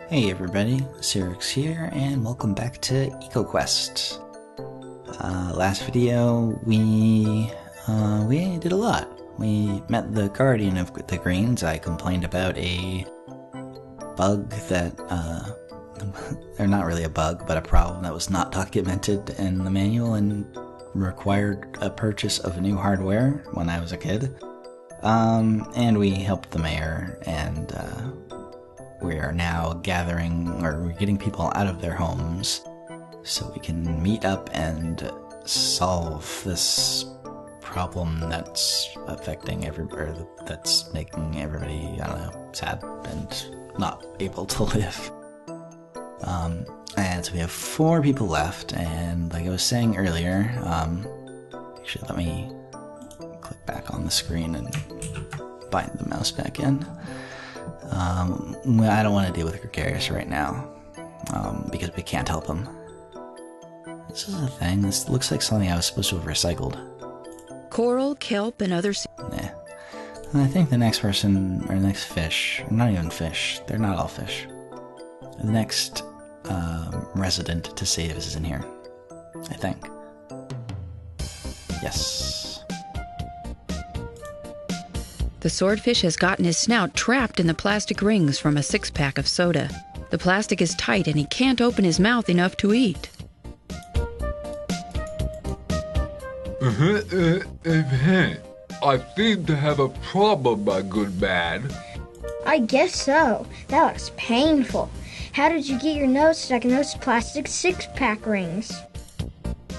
Hey everybody, Cetus here, and welcome back to EcoQuest. Last video, we did a lot. We met the Guardian of the Greens. I complained about a bug that, or not really a bug, but a problem that was not documented in the manual and required a purchase of new hardware when I was a kid. And we helped the mayor, and we are now we're getting people out of their homes so we can meet up and solve this problem that's affecting that's making everybody, I don't know, sad and not able to live. And so we have 4 people left, and like I was saying earlier, actually let me click back on the screen and bind the mouse back in. I don't want to deal with Gregarious right now, because we can't help him. This is a thing. This looks like something I was supposed to have recycled. Coral, kelp, and other... Nah. And I think the next person, or the next fish, not even fish, they're not all fish. The next resident to Cetus is in here, I think. Yes. The swordfish has gotten his snout trapped in the plastic rings from a 6-pack of soda. The plastic is tight and he can't open his mouth enough to eat. I seem to have a problem, my good man. I guess so. That was painful. How did you get your nose stuck in those plastic 6-pack rings?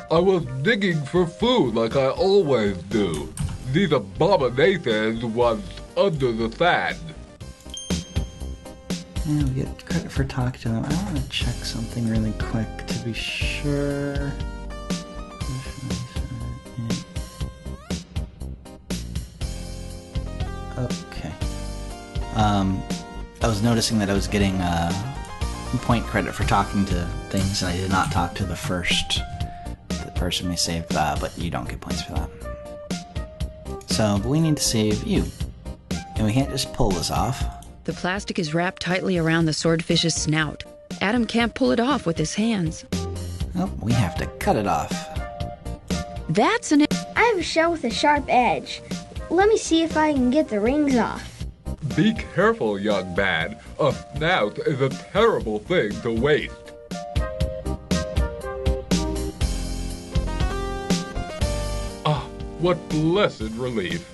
I was digging for food like I always do. These abominations was under the sand. Yeah, we get credit for talking to them. I want to check something really quick to be sure. Okay. I was noticing that I was getting point credit for talking to things, and I did not talk to the person we saved, but you don't get points for that. So, but we need to save you, and we can't just pull this off. The plastic is wrapped tightly around the swordfish's snout. Adam can't pull it off with his hands. Oh, we have to cut it off. That's an... I have a shell with a sharp edge. Let me see if I can get the rings off. Be careful, young man. A snout is a terrible thing to waste. Ah, what blessed relief.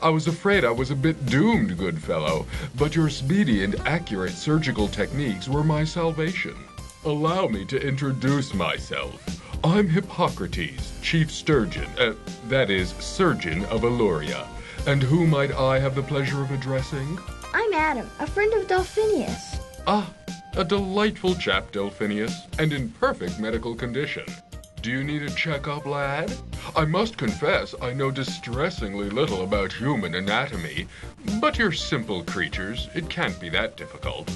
I was afraid I was a bit doomed, good fellow, but your speedy and accurate surgical techniques were my salvation. Allow me to introduce myself. I'm Hippocrates, Chief Surgeon of Eluria. And who might I have the pleasure of addressing? I'm Adam, a friend of Delphinius. Ah, a delightful chap, Delphinius, and in perfect medical condition. Do you need a checkup, lad? I must confess I know distressingly little about human anatomy, but you're simple creatures. It can't be that difficult.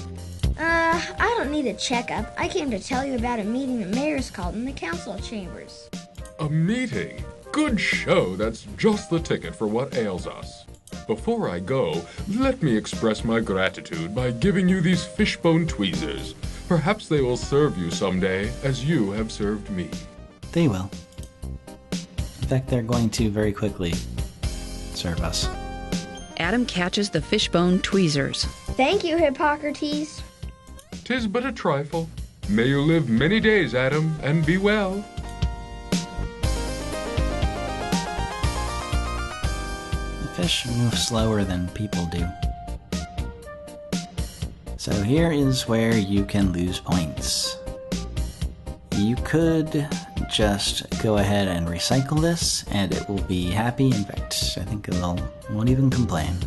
I don't need a checkup. I came to tell you about a meeting the mayor's called in the council chambers. A meeting? Good show. That's just the ticket for what ails us. Before I go, let me express my gratitude by giving you these fishbone tweezers. Perhaps they will serve you someday, as you have served me. They will. In fact, they're going to very quickly serve us. Adam catches the fishbone tweezers. Thank you, Hippocrates. 'Tis but a trifle. May you live many days, Adam, and be well. Fish move slower than people do. So here is where you can lose points. You could just go ahead and recycle this, and it will be happy. In fact, I think it won't even complain.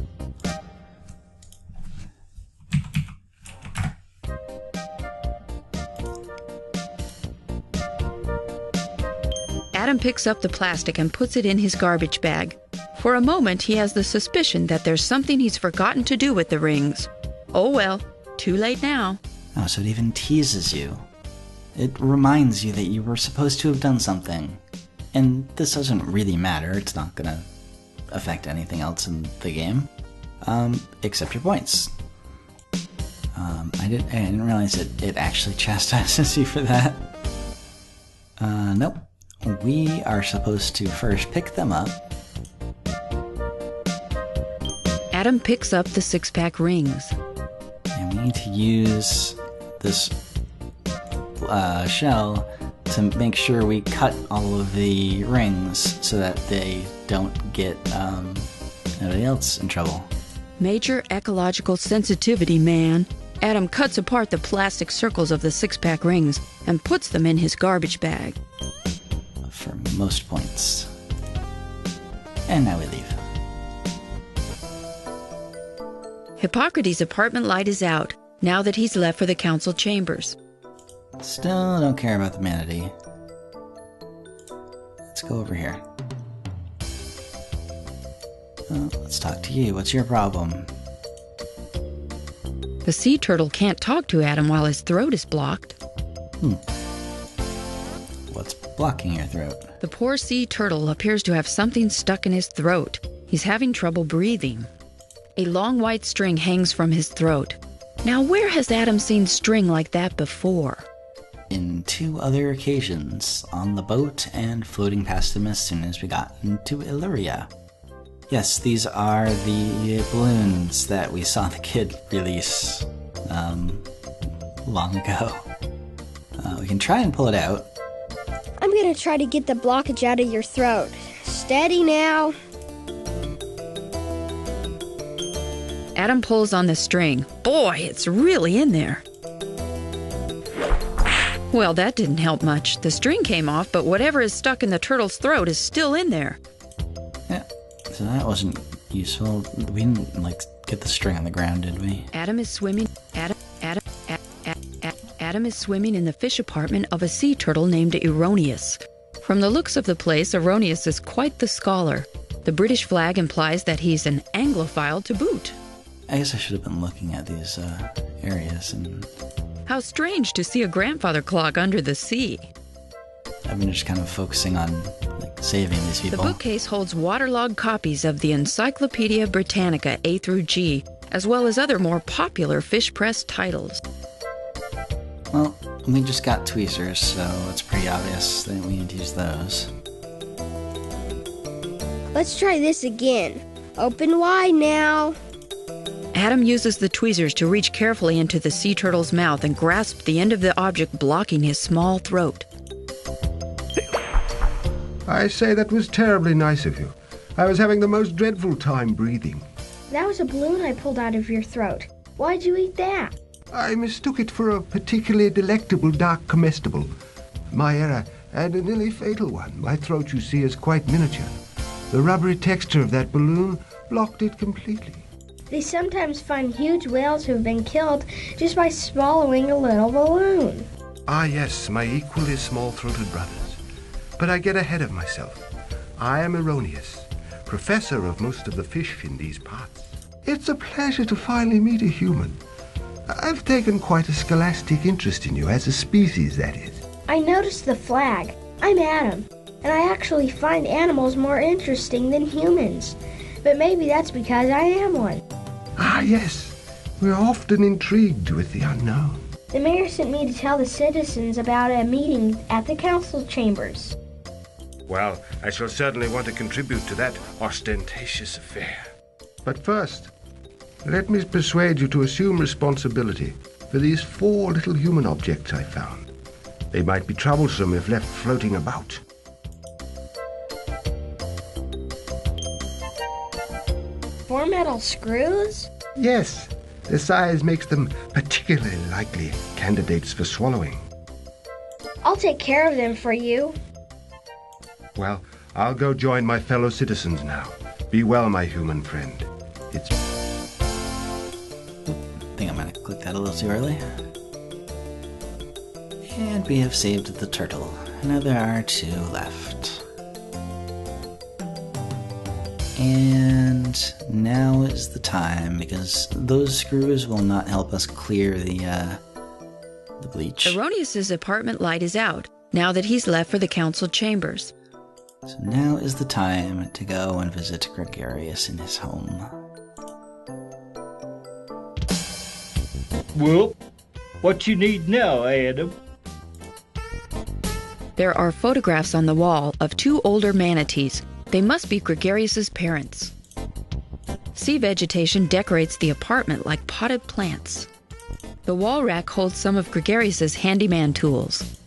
Adam picks up the plastic and puts it in his garbage bag. For a moment, he has the suspicion that there's something he's forgotten to do with the rings. Oh well, too late now. Oh, so it even teases you. It reminds you that you were supposed to have done something. And this doesn't really matter, it's not gonna affect anything else in the game. Except your points. I didn't realize it actually chastises you for that. Nope. We are supposed to first pick them up. Adam picks up the six-pack rings. And we need to use this shell to make sure we cut all of the rings so that they don't get anybody else in trouble. Major ecological sensitivity, man. Adam cuts apart the plastic circles of the six-pack rings and puts them in his garbage bag. For most points. And now we leave. Hippocrates' apartment light is out, now that he's left for the council chambers. Still don't care about the manatee. Let's go over here. Let's talk to you. What's your problem? The sea turtle can't talk to Adam while his throat is blocked. What's blocking your throat? The poor sea turtle appears to have something stuck in his throat. He's having trouble breathing. A long white string hangs from his throat. Now, where has Adam seen string like that before? In 2 other occasions, on the boat and floating past him as soon as we got into Eluria. Yes, these are the balloons that we saw the kid release long ago. We can try and pull it out. I'm gonna try to get the blockage out of your throat. Steady now. Adam pulls on the string. Boy, it's really in there. Well, that didn't help much. The string came off, but whatever is stuck in the turtle's throat is still in there. Yeah, so that wasn't useful. We didn't, get the string on the ground, did we? Adam is swimming. Adam is swimming in the fish apartment of a sea turtle named Erroneous. From the looks of the place, Erroneous is quite the scholar. The British flag implies that he's an Anglophile to boot. I guess I should have been looking at these areas, and How strange to see a grandfather clock under the sea. I've been just kind of focusing on saving these The people. bookcase holds waterlogged copies of the Encyclopedia Britannica A through G, as well as other more popular fish press titles. Well, we just got tweezers, so it's pretty obvious that we need to use those. Let's try this again. Open wide now. Adam uses the tweezers to reach carefully into the sea turtle's mouth and grasp the end of the object blocking his small throat. I say, that was terribly nice of you. I was having the most dreadful time breathing. That was a balloon I pulled out of your throat. Why'd you eat that? I mistook it for a particularly delectable dark comestible. My error, and a nearly fatal one. My throat, you see, is quite miniature. The rubbery texture of that balloon blocked it completely. They sometimes find huge whales who have been killed just by swallowing a little balloon. Ah, yes, my equally small-throated brothers. But I get ahead of myself. I am Erroneous, professor of most of the fish in these parts. It's a pleasure to finally meet a human. I've taken quite a scholastic interest in you, as a species, that is. I noticed the flag. I'm Adam, and I actually find animals more interesting than humans. But maybe that's because I am one. Ah, yes. We're often intrigued with the unknown. The mayor sent me to tell the citizens about a meeting at the council chambers. Well, I shall certainly want to contribute to that ostentatious affair. But first, let me persuade you to assume responsibility for these 4 little human objects I found. They might be troublesome if left floating about. 4 metal screws? Yes, their size makes them particularly likely candidates for swallowing. I'll take care of them for you. Well, I'll go join my fellow citizens now. Be well, my human friend. It's... I think I might have clicked that a little too early. And we have saved the turtle. Now there are 2 left. And now is the time, because those screws will not help us clear the bleach. Erroneous's apartment light is out, now that he's left for the council chambers. So now is the time to go and visit Gregarious in his home. Well, what you need now, Adam? There are photographs on the wall of two older manatees. They must be Gregarious' parents. Sea vegetation decorates the apartment like potted plants. The wall rack holds some of Gregarious' handyman tools.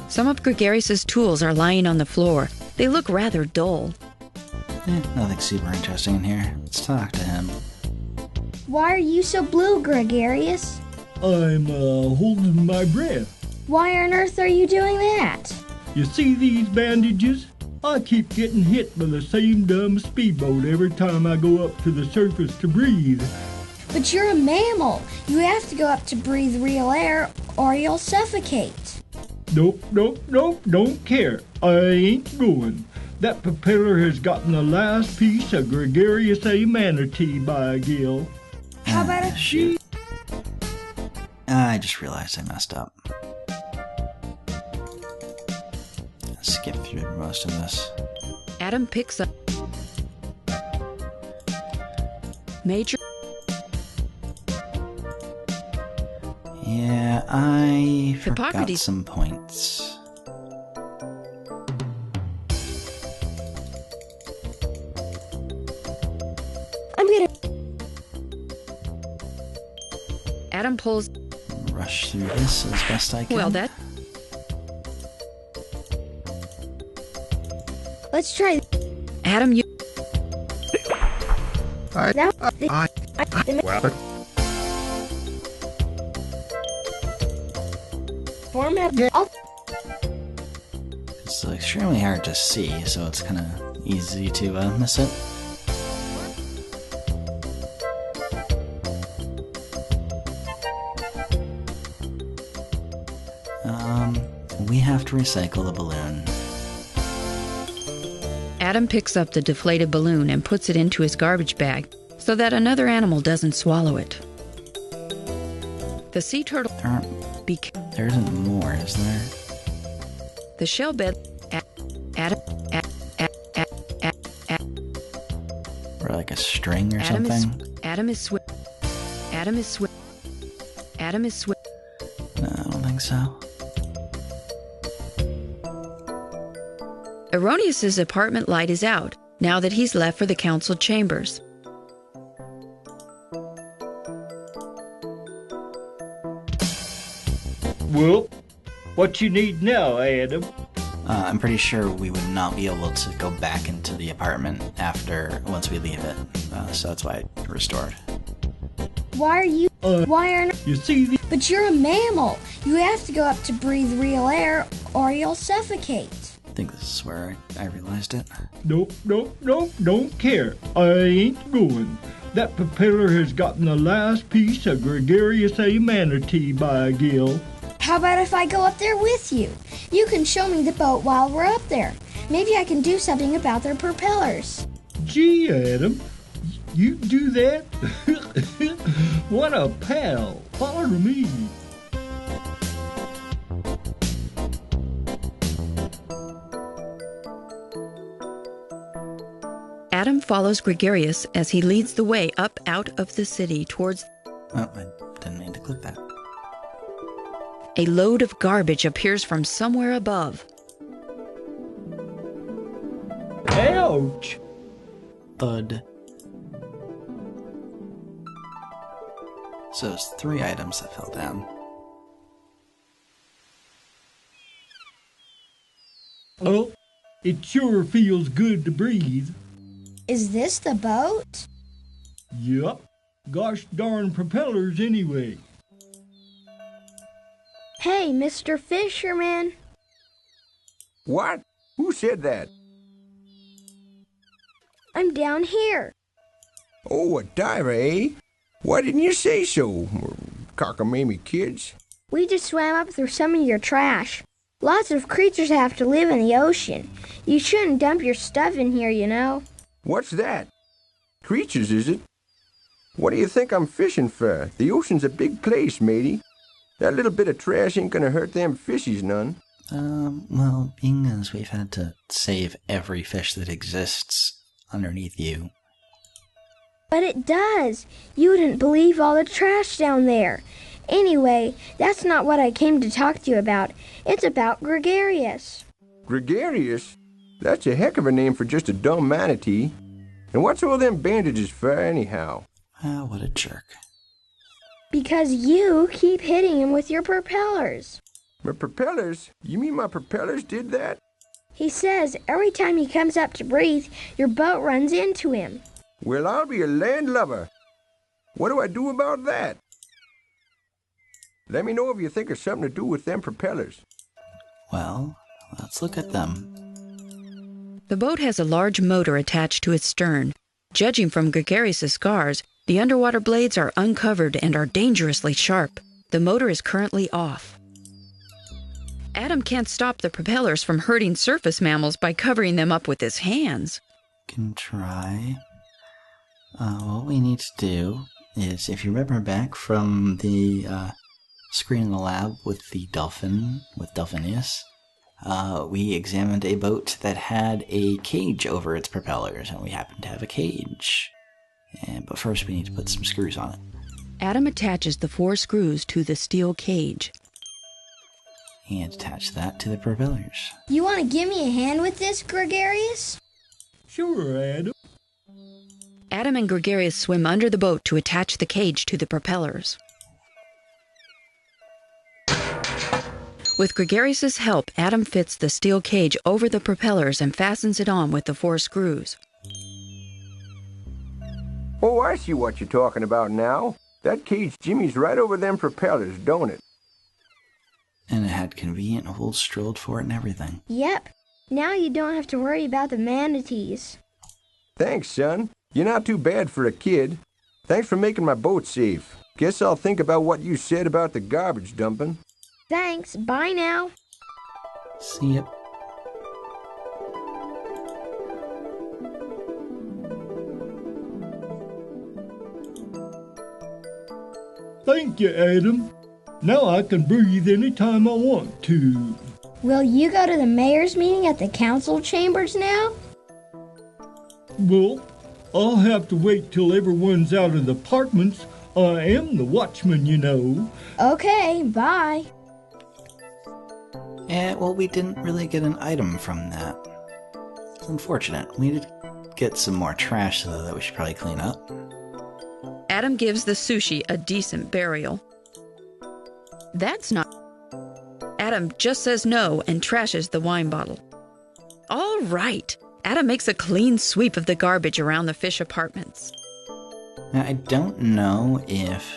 Some of Gregarious' tools are lying on the floor. They look rather dull. Nothing super interesting in here. Let's talk to him. Why are you so blue, Gregarious? I'm holding my breath. Why on earth are you doing that? You see these bandages? I keep getting hit by the same dumb speedboat every time I go up to the surface to breathe. But you're a mammal. You have to go up to breathe real air or you'll suffocate. Nope, don't care. I ain't going. That propeller has gotten the last piece of Gregarious A manatee by a gill. How about a shoot? I just realized I messed up. Skip through most of this. Adam picks up Major. Yeah, I forgot Hippocrates. some points. I'm gonna... Adam pulls. Rush through this as best I can. Well, that. Let's try... Adam, you. Now... Well, Format... It's extremely hard to see, so it's kind of easy to miss it. We have to recycle the balloon. Adam picks up the deflated balloon and puts it into his garbage bag so that another animal doesn't swallow it. The sea turtle. There isn't more, is there? The shell bed. Or like a string or Adam something? Adam is swi. No, I don't think so. Erroneous's apartment light is out now that he's left for the council chambers. Well, what you need now, Adam? I'm pretty sure we would not be able to go back into the apartment once we leave it, so that's why I restored. Why are you... Why are... You see the... But you're a mammal. You have to go up to breathe real air or you'll suffocate. I think this is where I realized it. Nope, don't care. I ain't going. That propeller has gotten the last piece of Gregarious A manatee by a gill. How about if I go up there with you? You can show me the boat while we're up there. Maybe I can do something about their propellers. Gee, Adam, you do that? What a pal. Follow me. Adam follows Gregarious as he leads the way up out of the city towards... Oh, I didn't mean to click that. A load of garbage appears from somewhere above. Ouch! Thud. So it's 3 items that fell down. Oh, it sure feels good to breathe. Is this the boat? Yup. Gosh darn propellers anyway. Hey, Mr. Fisherman. What? Who said that? I'm down here. Oh, a diver, eh? Why didn't you say so? Cockamamie kids. We just swam up through some of your trash. Lots of creatures have to live in the ocean. You shouldn't dump your stuff in here, you know. What's that? Creatures, is it? What do you think I'm fishing for? The ocean's a big place, matey. That little bit of trash ain't gonna hurt them fishies none. Well, being as we've had to save every fish that exists underneath you, But it does. You wouldn't believe all the trash down there. Anyway, that's not what I came to talk to you about. It's about Gregarious. Gregarious? That's a heck of a name for just a dumb manatee. And what's all them bandages for anyhow? Ah, what a jerk. Because you keep hitting him with your propellers. My propellers? You mean my propellers did that? He says every time he comes up to breathe, your boat runs into him. Well, I'll be a landlubber. What do I do about that? Let me know if you think of something to do with them propellers. Well, let's look at them. The boat has a large motor attached to its stern. Judging from Gregarious' scars, the underwater blades are uncovered and are dangerously sharp. The motor is currently off. Adam can't stop the propellers from hurting surface mammals by covering them up with his hands. Can try. What we need to do is, if you remember back from the screen in the lab with the dolphin, with Delphinius, we examined a boat that had a cage over its propellers, and we happened to have a cage. But first we need to put some screws on it. Adam attaches the 4 screws to the steel cage. And attach that to the propellers. You want to give me a hand with this, Gregarious? Sure, Adam. Adam and Gregarious swim under the boat to attach the cage to the propellers. With Gregarious' help, Adam fits the steel cage over the propellers and fastens it on with the 4 screws. Oh, I see what you're talking about now. That cage jimmies right over them propellers, don't it? And it had convenient holes drilled for it and everything. Yep. Now you don't have to worry about the manatees. Thanks, son. You're not too bad for a kid. Thanks for making my boat safe. Guess I'll think about what you said about the garbage dumping. Thanks. Bye now. See ya. Thank you, Adam. Now I can breathe anytime I want to. Will you go to the mayor's meeting at the council chambers now? Well, I'll have to wait till everyone's out of the apartments. I am the watchman, you know. Okay, bye. Yeah, well, we didn't really get an item from that. It's unfortunate. We did get some more trash, though, that we should probably clean up. Adam gives the sushi a decent burial. That's not... Adam just says no and trashes the wine bottle. All right. Adam makes a clean sweep of the garbage around the fish apartments. Now, I don't know if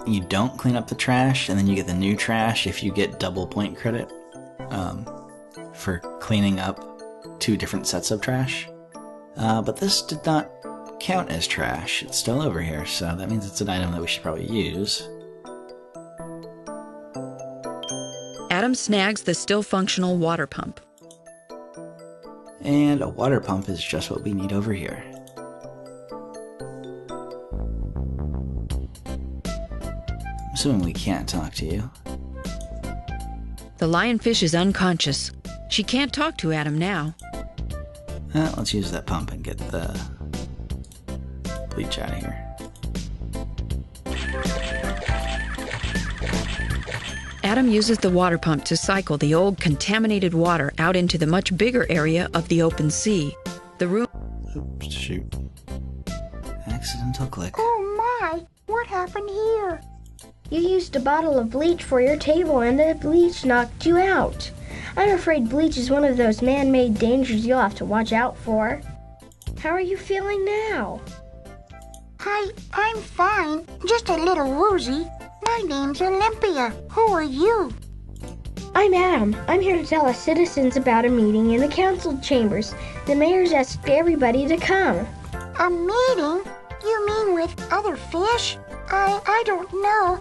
you don't clean up the trash and then you get the new trash if you get double point credit for cleaning up 2 different sets of trash. But this did not count as trash. It's still over here, so that means it's an item that we should probably use. Adam snags the still functional water pump. And a water pump is just what we need over here. I'm assuming we can't talk to you. The lionfish is unconscious. She can't talk to Adam now. Let's use that pump and get the bleach out of here. Adam uses the water pump to cycle the old contaminated water out into the much bigger area of the open sea. The room... Oops, shoot. Accidental click. Oh my! What happened here? You used a bottle of bleach for your table and the bleach knocked you out. I'm afraid bleach is one of those man-made dangers you'll have to watch out for. How are you feeling now? I'm fine. Just a little woozy. My name's Olympia. Who are you? I'm Adam. I'm here to tell us citizens about a meeting in the council chambers. The mayor's asked everybody to come. A meeting? You mean with other fish? I don't know.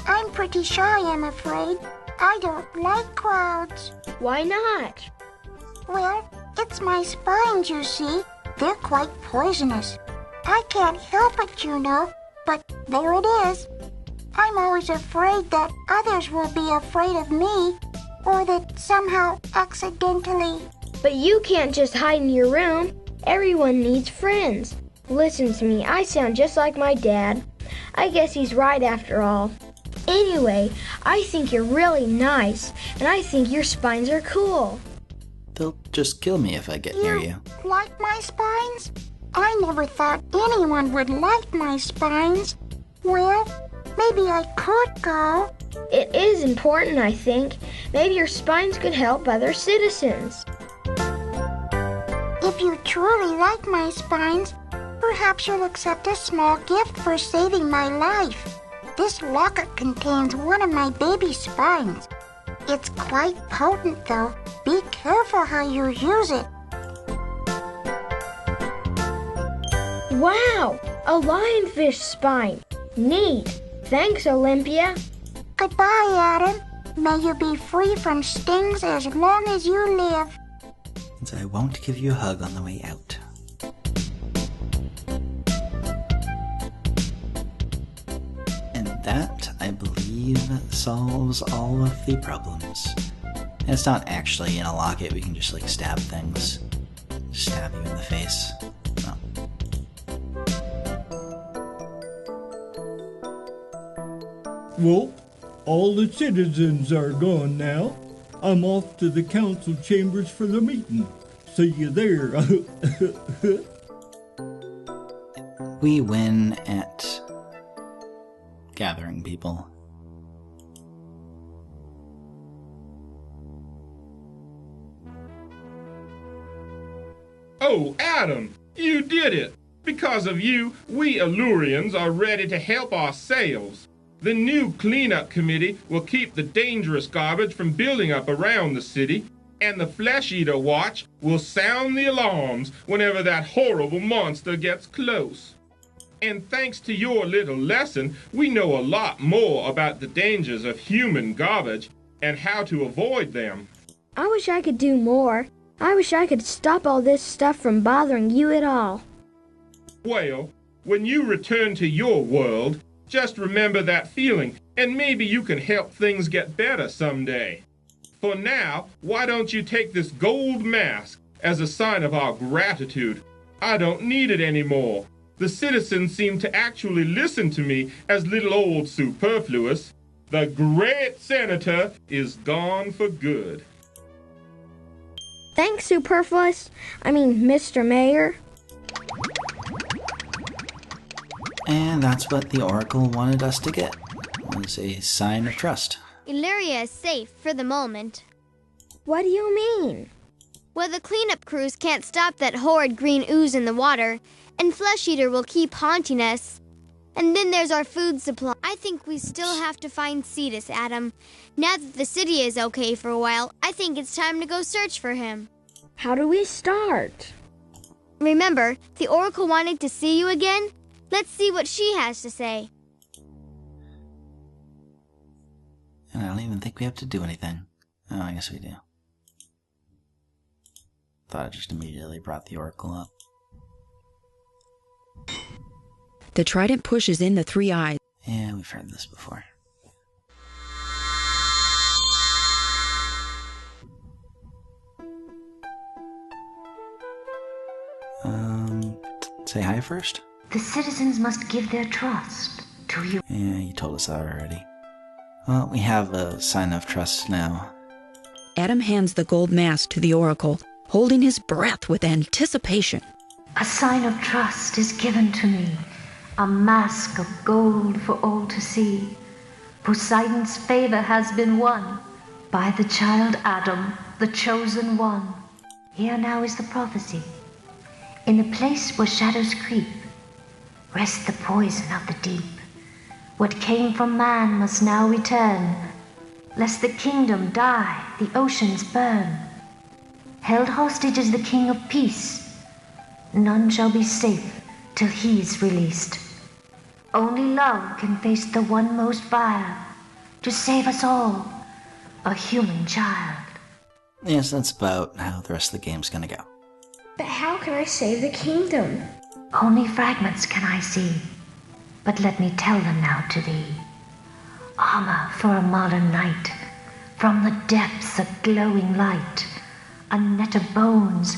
I'm pretty shy, I'm afraid. I don't like crowds. Why not? Well, it's my spines, you see. They're quite poisonous. I can't help it, you know, but there it is. I'm always afraid that others will be afraid of me, or that somehow accidentally... But you can't just hide in your room. Everyone needs friends. Listen to me, I sound just like my dad. I guess he's right after all. Anyway, I think you're really nice, and I think your spines are cool. They'll just kill me if I get near you. Like my spines? I never thought anyone would like my spines. Well, maybe I could go. It is important, I think. Maybe your spines could help other citizens. If you truly like my spines, perhaps you'll accept a small gift for saving my life. This locket contains one of my baby spines. It's quite potent, though. Be careful how you use it. Wow! A lionfish spine. Neat. Thanks, Olympia. Goodbye, Adam. May you be free from stings as long as you live. And I won't give you a hug on the way out. And that, I believe, solves all of the problems. And it's not actually in a locket, we can just like stab things. Stab you in the face. Oh. Well, all the citizens are gone now. I'm off to the council chambers for the meeting. See you there. We win at gathering people. Oh, Adam, you did it! Because of you, we Elurians are ready to help ourselves. The new cleanup committee will keep the dangerous garbage from building up around the city, and the Flesh-Eater Watch will sound the alarms whenever that horrible monster gets close. And thanks to your little lesson, we know a lot more about the dangers of human garbage and how to avoid them. I wish I could do more. I wish I could stop all this stuff from bothering you at all. Well, when you return to your world, just remember that feeling, and maybe you can help things get better someday. For now, why don't you take this gold mask as a sign of our gratitude? I don't need it anymore. The citizens seem to actually listen to me as little old Superfluous. The great senator is gone for good. Thanks, Superfluous. Mr. Mayor. And that's what the Oracle wanted us to get, was a sign of trust. Eluria is safe for the moment. What do you mean? Well, the cleanup crews can't stop that horrid green ooze in the water, and Flesh-Eater will keep haunting us. And then there's our food supply. I think we still have to find Cetus, Adam. Now that the city is okay for a while, I think it's time to go search for him. How do we start? Remember, the Oracle wanted to see you again? Let's see what she has to say. And I don't even think we have to do anything. Oh, I guess we do. Thought I just immediately brought the Oracle up. The trident pushes in the three eyes. Yeah, we've heard this before. Say hi first? The citizens must give their trust to you. Yeah, you told us that already. Well, we have a sign of trust now. Adam hands the gold mask to the Oracle, holding his breath with anticipation. A sign of trust is given to me, a mask of gold for all to see. Poseidon's favor has been won by the child Adam, the chosen one. Here now is the prophecy. In the place where shadows creep, rest the poison of the deep. What came from man must now return, lest the kingdom die, the oceans burn. Held hostage is the king of peace. None shall be safe till he is released. Only love can face the one most vile, to save us all, a human child. Yes, that's about how the rest of the game's gonna go. But how can I save the kingdom? Only fragments can I see, but let me tell them now to thee. Armor for a modern knight, from the depths a glowing light, a net of bones,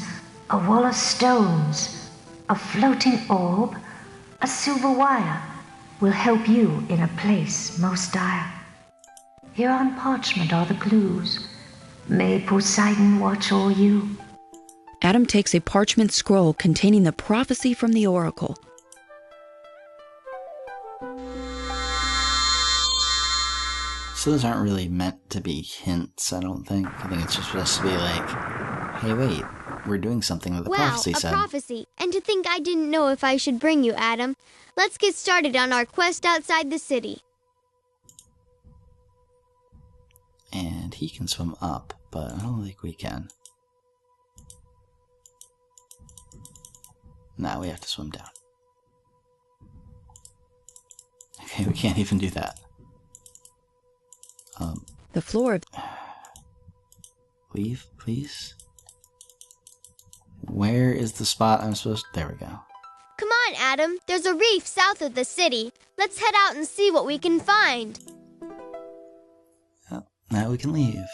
a wall of stones, a floating orb, a silver wire will help you in a place most dire. Here on parchment are the clues. May Poseidon watch o'er you. Adam takes a parchment scroll containing the prophecy from the oracle. So those aren't really meant to be hints, I don't think. I think it's just supposed to be like, hey, wait, we're doing something that the prophecy said. Wow, a prophecy. And to think I didn't know if I should bring you, Adam. Let's get started on our quest outside the city. And he can swim up, but I don't think we can. No, we have to swim down. Okay, we can't even do that. The floor of... Leave, please. Where is the spot I'm supposed to... There we go. Come on, Adam. There's a reef south of the city. Let's head out and see what we can find. Oh, now we can leave.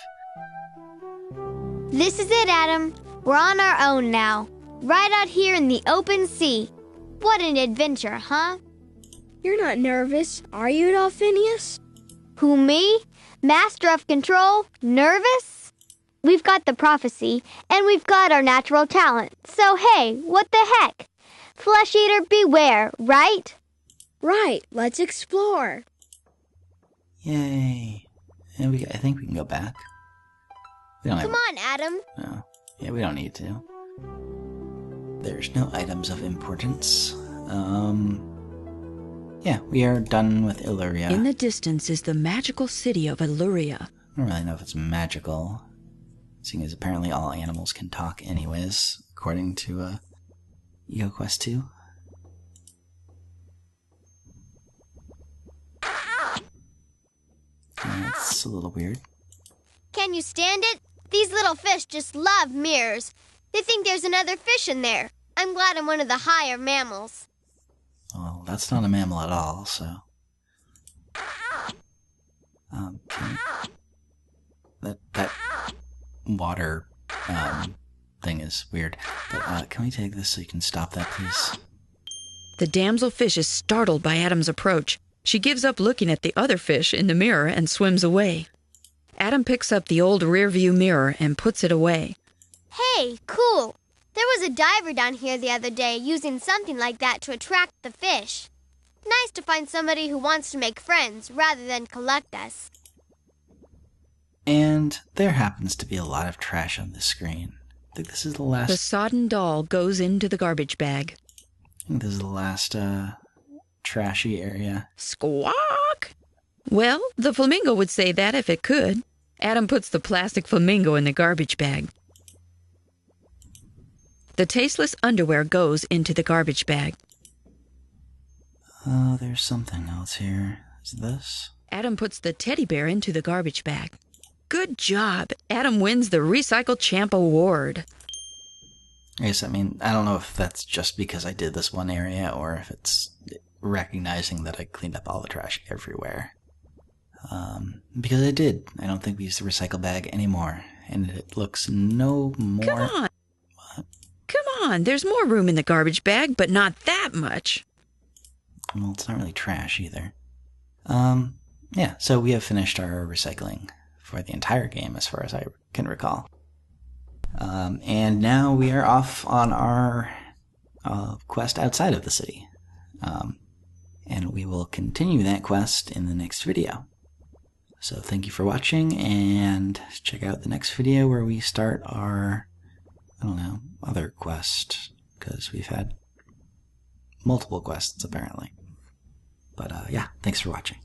This is it, Adam. We're on our own now. Right out here in the open sea. What an adventure, huh? You're not nervous, are you, Dolphinius? Who, me? Master of control? Nervous? We've got the prophecy, and we've got our natural talent. So hey, what the heck? Flesh eater beware, right? Right, let's explore. Yay. And I think we can go back. We don't Come on, Adam. No. Yeah, we don't need to. There's no items of importance. Yeah, we are done with Eluria. In the distance is the magical city of Eluria. I don't really know if it's magical, seeing as apparently all animals can talk anyways, according to EcoQuest 2. That's a little weird. Can you stand it? These little fish just love mirrors. They think there's another fish in there. I'm glad I'm one of the higher mammals. Well, that's not a mammal at all, so... That water thing is weird. But can we take this so you can stop that, please? The damselfish is startled by Adam's approach. She gives up looking at the other fish in the mirror and swims away. Adam picks up the old rearview mirror and puts it away. Hey, cool. There was a diver down here the other day using something like that to attract the fish. Nice to find somebody who wants to make friends rather than collect us. And there happens to be a lot of trash on the screen. I think this is the last... The sodden doll goes into the garbage bag. I think this is the last trashy area. Squawk! Well, the flamingo would say that if it could. Adam puts the plastic flamingo in the garbage bag. The tasteless underwear goes into the garbage bag. Oh, there's something else here. Is this? Adam puts the teddy bear into the garbage bag. Good job! Adam wins the Recycle Champ Award. I guess, I don't know if that's just because I did this one area or if it's recognizing that I cleaned up all the trash everywhere. Because I did. I don't think we use the recycle bag anymore. And it looks no more... Come on! What? Come on, there's more room in the garbage bag, but not that much. Well, it's not really trash either. Yeah, so we have finished our recycling for the entire game as far as I can recall. And now we are off on our quest outside of the city. And we will continue that quest in the next video. So thank you for watching, and check out the next video where we start our, other quest, because we've had multiple quests apparently. But yeah, thanks for watching.